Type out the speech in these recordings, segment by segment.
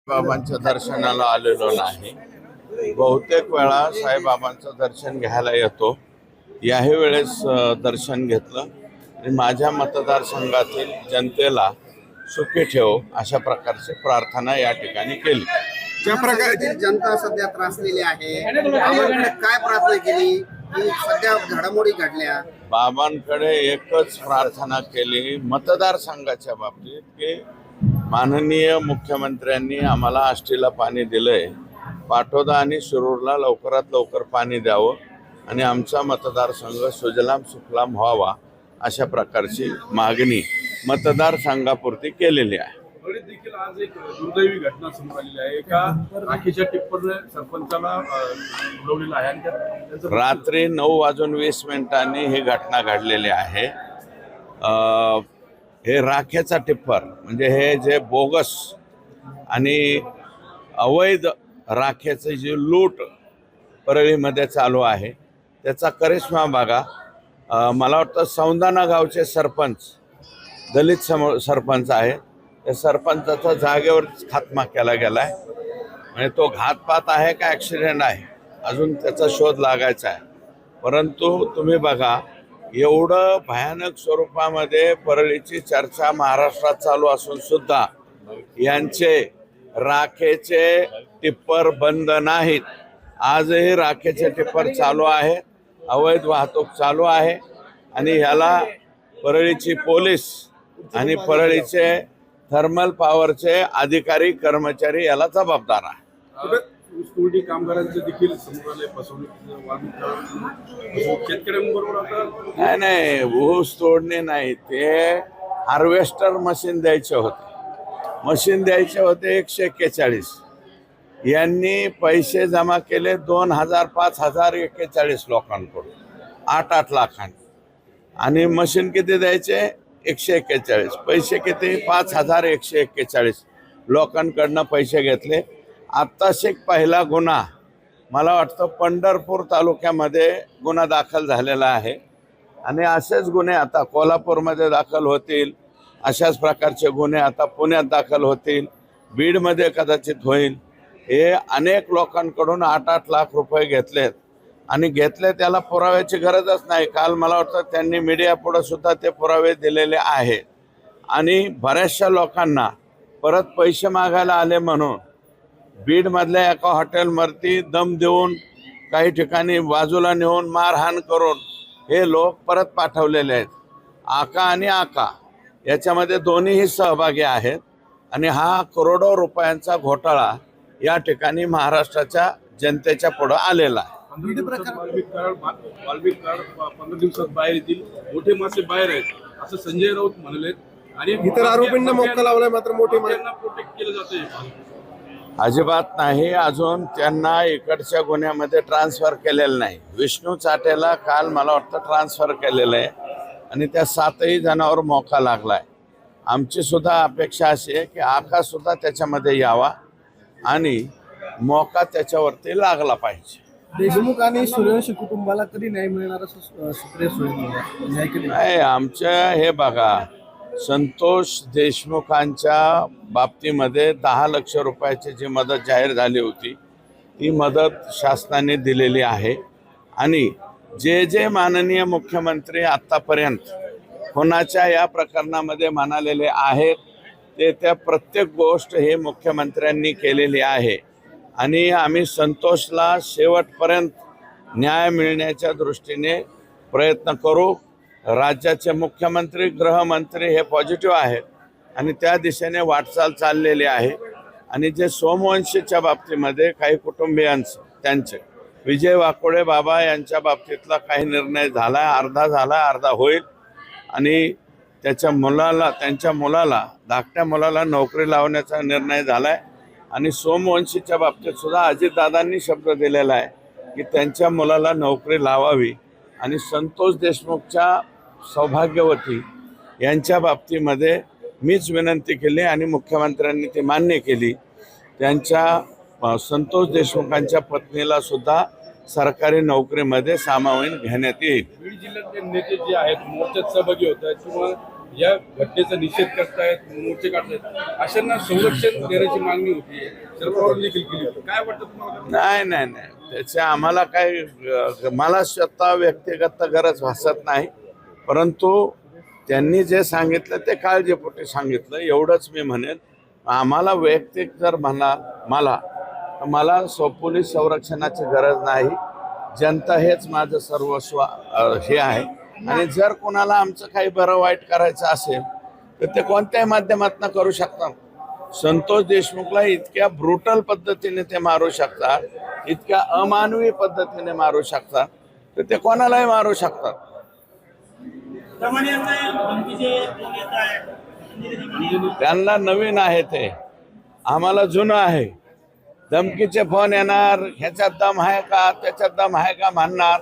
बाबांच्या दर्शनाला आलेलो नाही। बहुतेक वेळा साईबाबांचं दर्शन घ्यायला येतो। याही वेळेस दर्शन घेतलं आणि माझ्या मतदारसंघातील जनतेला सुखी ठेव अशा प्रकारची प्रार्थना या ठिकाणी केली। ज्या प्रकारे जनता सध्या त्रासलेली आहे, बाबांकडे काय प्रार्थना केली की सध्या घडामोडी घडल्या? बाबांकडे एकच प्रार्थना केली मतदारसंघाच्या बाबतीत की माननीय मुख्यमंत्र्यांनी आम्हाला आष्टीला पाणी दिलंय, पाटोदा आणि शिरूरला लवकरात लवकर पाणी द्यावं आणि आमचा मतदारसंघ सुजलाम सुफलाम व्हावा अशा प्रकारची मागणी मतदारसंघापुरती केलेली आहे। देखील आज एक दुर्दैवी घटना समोर आलेली आहे। एका राखेच्या टिप्परने सरपंचाला उडवलेलं आहे आणि रात्री 9:20 ही घटना घडलेली आहे। हे राखेचा टिप्पर म्हणजे हे जे बोगस आणि अवैध राखेची जी लूट परळीमध्ये चालू आहे त्याचा करिश्मा बघा। मला वाटतं सौंदाणा गावचे सरपंच दलित सरपंच आहे, त्या सरपंचाचा जागेवर खात्मा केला गेलाय। म्हणजे तो घातपात आहे का ॲक्सिडेंट आहे अजून त्याचा शोध लागायचा आहे। परंतु तुम्ही बघा एवढं भयानक स्वरूपामध्ये परळीची चर्चा महाराष्ट्रात चालू असून सुद्धा यांचे राखेचे टिप्पर बंद नाहीत। आजही राखेचे टिप्पर चालू आहे, अवैध वाहतूक चालू आहे आणि ह्याला परळीची पोलीस आणि परळीचे थर्मल पॉवरचे अधिकारी कर्मचारी याला जबाबदार आहे। ऊसतोडणी कामगारांचे देखील समोर आले शेतकऱ्यांबरोबर नाही ऊस तोडणे नाही, ते हार्वेस्टर मशीन द्यायचे होते। मशीन द्यायचे होते 141। यांनी पैसे जमा केले 2000 5000 41 लोकांकडून 8-8 लाखांनी आणि मशीन किती द्यायचे 141। पैसे किती 5141 लोकांकडनं पैसे घेतले। आत्ताच पहिला गुन्हा मला वाटतं पंढरपूर तालुक्यामध्ये गुन्हा दाखल झालेला आहे आणि असेच गुन्हे आता कोल्हापूरमध्ये दाखल होतील। अशाच प्रकारचे गुन्हे आता पुण्यात दाखल होतील, बीडमध्ये कदाचित होईल। हे अनेक लोकांकडून 8-8 लाख रुपये घेतलेत आणि घेतले त्याला पुराव्याची गरजच नाही। काल मला वाटतं त्यांनी मीडिया पुढे सुद्धा ते पुरावे दिलेले आहेत आणि बऱ्याचशा लोकांना परत पैसे मागायला आले म्हणून बीडमधल्या एका हॉटेलवरती दम देऊन काही ठिकाणी बाजूला नेऊन मारहाण करून हे लोक परत पाठवलेले आहेत। आका आणि आका याच्यामध्ये दोन्हीही सहभागी आहेत आणि हा करोडो रुपयांचा घोटाळा या ठिकाणी महाराष्ट्राच्या जनतेच्या पुढे आलेला आहे। 15 दिवसात बाहेर येतील, मोठे मासे बाहेर आहेत असं संजय राऊत म्हणाले आणि इतर आरोपींना मोक्का लावलाय मात्र मोठे प्रोटेक्ट केलं जाते। अजिबात नाही, अजून त्यांना इकडच्या गुन्ह्यामध्ये ट्रान्सफर केलेलं नाही। विष्णू चाटेला काल मला वाटतं ट्रान्सफर केलेलं आहे आणि त्या 7ही जणांवर मोका लागलाय। आमची सुद्धा अपेक्षा अशी आहे की आका सुद्धा त्याच्यामध्ये यावा आणि मोका त्याच्यावरती लागला पाहिजे। देशमुख आणि सूर्यवंशी कुटुंबाला कधी न्याय मिळणार असं सुप्रिया सुळे नाही, आमच्या हे बघा संतोष देशमुखांच्या बाबतीमध्ये 10 लाख रुपयाची जी मदत जाहीर झाली होती ती मदत शासनाने दिलेली आहे आणि जे माननीय मुख्यमंत्री आत्तापर्यंत कोणाच्या या प्रकरणामध्ये म्हणालेले आहेत ते त्या प्रत्येक गोष्ट हे मुख्यमंत्र्यांनी केलेली आहे आणि आम्ही संतोषला शेवटपर्यंत न्याय मिळण्याच्या दृष्टीने प्रयत्न करू। राज्याचे मुख्यमंत्री गृहमंत्री हे पॉझिटिव्ह आहेत आणि त्या दिशेने वाटचाल चाललेली आहे आणि जे सोमवंशीच्या बाबतीमध्ये काही कुटुंबियांचं त्यांचे विजय वाकोडे बाबा यांच्या बाबतीतला काही निर्णय झाला, अर्धा झाला अर्धा होईल आणि त्यांच्या मुलाला धाकट्या मुलाला नोकरी लावण्याचा निर्णय झाला आहे आणि सोमवंशीच्या बाबतीत सुद्धा अजितदादांनी शब्द दिलेला आहे की त्यांच्या मुलाला नोकरी लावावी आणि संतोष देशमुखच्या सौभाग्यवती यांच्या बाबतीमध्ये मीच विनंती केली आणि मुख्यमंत्र्यांनी ती मान्य केली। त्यांच्या संतोष देशमुखांच्या पत्नीला सुद्धा सरकारी नोकरीमध्ये सामावून घेण्यात येईल। बीड जिल्ह्यातले नेते जे आहेत मोर्चात सहभागी होत आहेत किंवा या घटनेचा निषेध करतायत, मोर्चे काढतायत, अशांना संरक्षण देण्याची मागणी होती. शरद पवारांनी देखील केली होती. काय वाटतं तुम्हाला? नाही त्याच्या आम्हाला काही मला स्वतः व्यक्तिगत गरज भासत नाही, परंतु त्यांनी जे सांगितलं ते काळजीपोटी सांगितलं एवढंच मी म्हणेन. आम्हाला वैयक्तिक जर मला पोलीस संरक्षणाची गरज नाही. जनता हेच माझं सर्वस्व हे आहे. आणि जर कोणाला आमचं काही बरं वाईट करायचं असेल तर ते कोणत्याही माध्यमातून करू शकतात. संतोष देशमुखला इतक्या ब्रुटल पद्धतीने ते मारू शकतात, इतक्या अमानवी पद्धतीने मारू शकतात, तर ते कोणालाही मारू शकतात. त्यांना नवीन आहे, ते आम्हाला जुनं आहे. धमकीचे फोन येणार, ह्याच्यात दम आहे का त्याच्यात दम आहे का म्हणणार,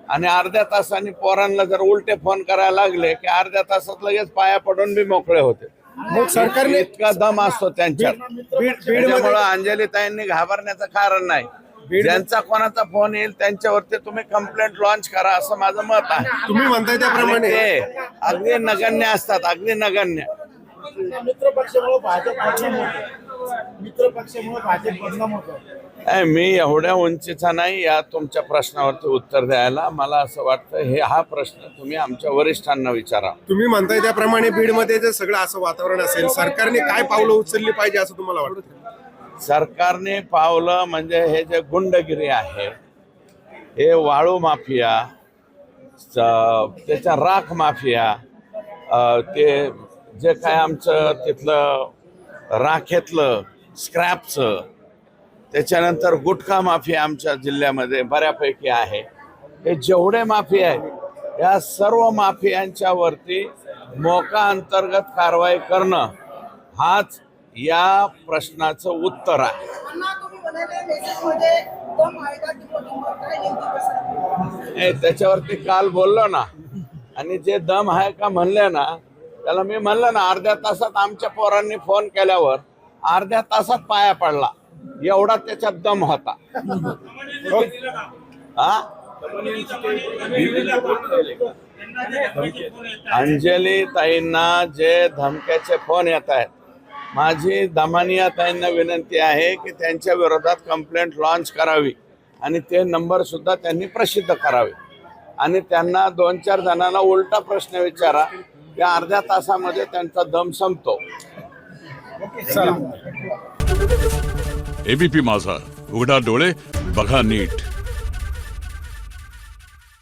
आणि अर्ध्या तासांनी पोरांना जर उलटे फोन करायला लागले की अर्ध्या तासात लगेच पाया पडून बी मोकळे होते. मग सरकारने इतका दम असतो त्यांच्यात. त्याच्यामुळं अंजलीताईंनी घाबरण्याचं कारण नाही. ज्यांचा कोणाचा फोन येईल त्यांच्यावरती तुम्ही कंप्लेंट लॉन्च करा असं माझं मत आहे. तुम्ही म्हणताय त्याप्रमाणे ते अगदी नगण्य असतात, अगदी नगण्य. मित्र पक्षामुळे भाजप बदनाम होतो. मी एवढ्या उंचीचा नाही या तुमच्या प्रश्नावरती उत्तर द्यायला. मला असं वाटतं हा प्रश्न तुम्ही आमच्या वरिष्ठांना विचारा. तुम्ही म्हणताय त्याप्रमाणे बीडमध्ये जर सगळं असं वातावरण असेल, सरकारने काय पावलं उचलली पाहिजे असं तुम्हाला वाटतं? सरकारने पावलं म्हणजे हे जे गुंडगिरी आहे, हे वाळू माफिया, त्याच्या राख माफिया, ते जे काय आमचं तिथलं राखेतलं स्क्रॅपचं, त्याच्यानंतर गुटखा माफिया आमच्या जिल्ह्यामध्ये बऱ्यापैकी आहे. हे जेवढे माफिया आहेत या सर्व माफियांच्या वरती मोका अंतर्गत कारवाई करणं हाच या प्रश्नाचं उत्तर आहे. त्याच्यावरती काल बोललो ना, आणि जे दम आहे का म्हणले ना, त्याला मी म्हणलं ना अर्ध्या तासात आमच्या पोरांनी फोन केल्यावर अर्ध्या तासात पाया पडला, एवढा त्याच्यात दम होता. अंजली ताईंना जे धमक्याचे फोन येत आहेत, माझी दमानिया ताईंना विनंती आहे की त्यांच्या विरोधात कंप्लेंट लॉन्च करावी आणि ते नंबर सुद्धा त्यांनी प्रसिद्ध करावे. आणि त्यांना 2-4 जणांना उलटा प्रश्न विचारा, या अर्ध्या तासामध्ये त्यांचा दम संपतो. एबीपी माझा, उघडा डोळे बघा नीट.